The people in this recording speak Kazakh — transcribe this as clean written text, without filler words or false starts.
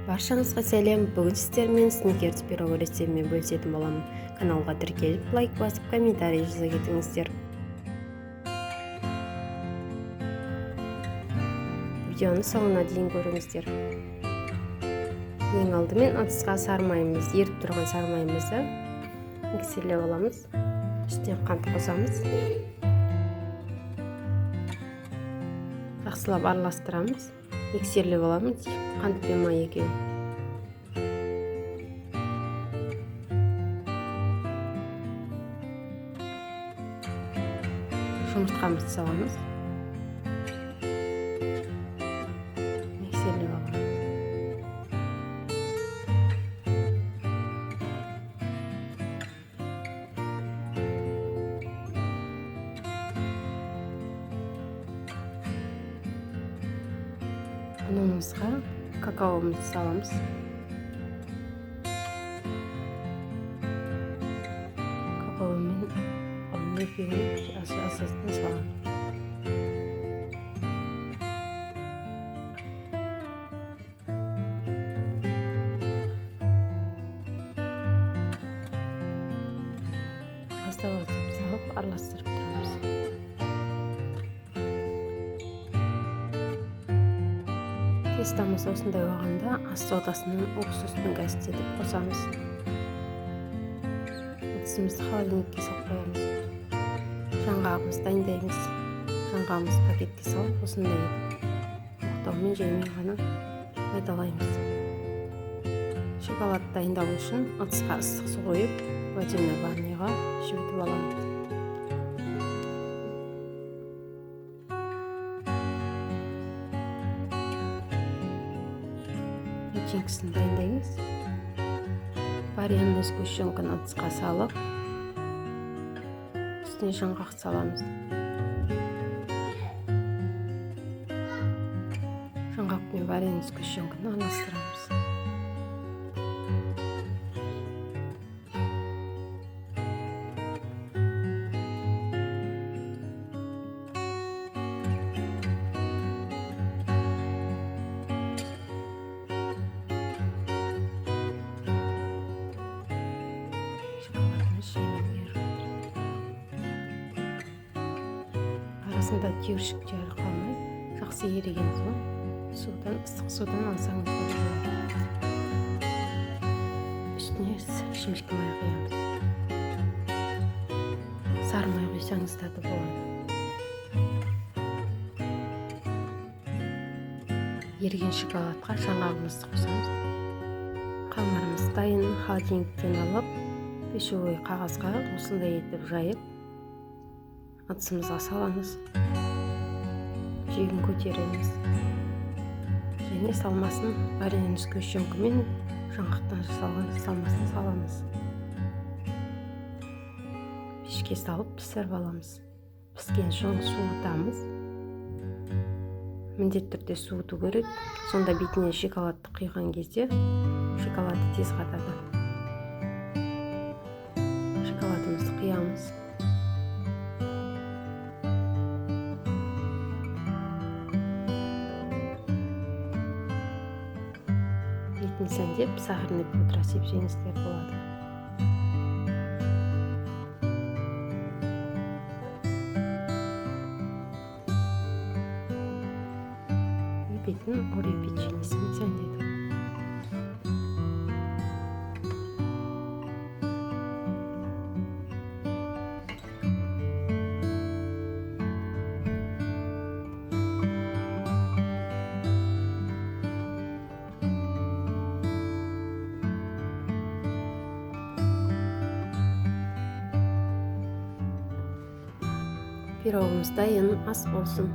Баршаңызға сәлем. Бүгін сіздермен сникерс пирог рецептімен бөлісетін боламын. Каналға тіркеліп, лайк басып, комментарий жаза кетіңіздер. Видеоны соңына дейін көріңіздер. Ең алдымен ыдысқа сармаймыз, еріп тұрған сармаймызды миксерлеп аламыз. Үстіне қант қосамыз. Жақсылап араластырамыз. Миксерлеп аламыз, қант пен май екеуін. Жұмыртқамызды саламыз. Миксерлеп аламыз. Ұнымызға какаомызды саламыз. Какао мен ұнны екеуін асастан саламыз. Аздап-аздап салып араластырып тұрамыз. Тестамыз осындай болғанда ас содасының уксустың гәстетіп қосамыз. Ыдысымызды холодильникке салып қоямыз. Жаңғағымызды дайындаймыз. Жаңғағымызды пакетке салып, осындай мақтаумен жаймен ғана майдалаймыз. Шоколад дайындау үшін ыдысқа ыстық су қойып, ванильный ванныйға жібітіп аламыз. Начинкасын дайындаймыз. Вареный сгущенканы ыдысқа салып, үстіне жаңғақ саламыз. Жаңғақ пен вареный сгущенканы араластырамыз. Арасында түйіршіктері қалмай, жақсы еріген соң ыстық судан алсаңыз болады. Үстіне шімшік май құямыз. Сары май құйсаңыз да болады. Еріген шоколадқа жаңғағымызды қосамыз. Қамырымыз дайын. Холодильниктен алып, пищевой қағазға осындай етіп жайып, ыдысымызға саламыз. Жегін көтереміз. Және салмасын вареный сгущенкамен жаңғақтан жасалған салмасын саламыз. Пешке салып пісіріп аламыз. Піскен соң суытамыз. Міндетті түрде суыту керек. Сонда бетіне шоколадты құйған кезде шоколады тез қатады. Шоколадымызды құямыз. Бетін сәндеп, сахарный пудра сепсеңіздер болады. Бетін орео печеньесімен сәндедім. Пирогымыз дайын, ас болсын.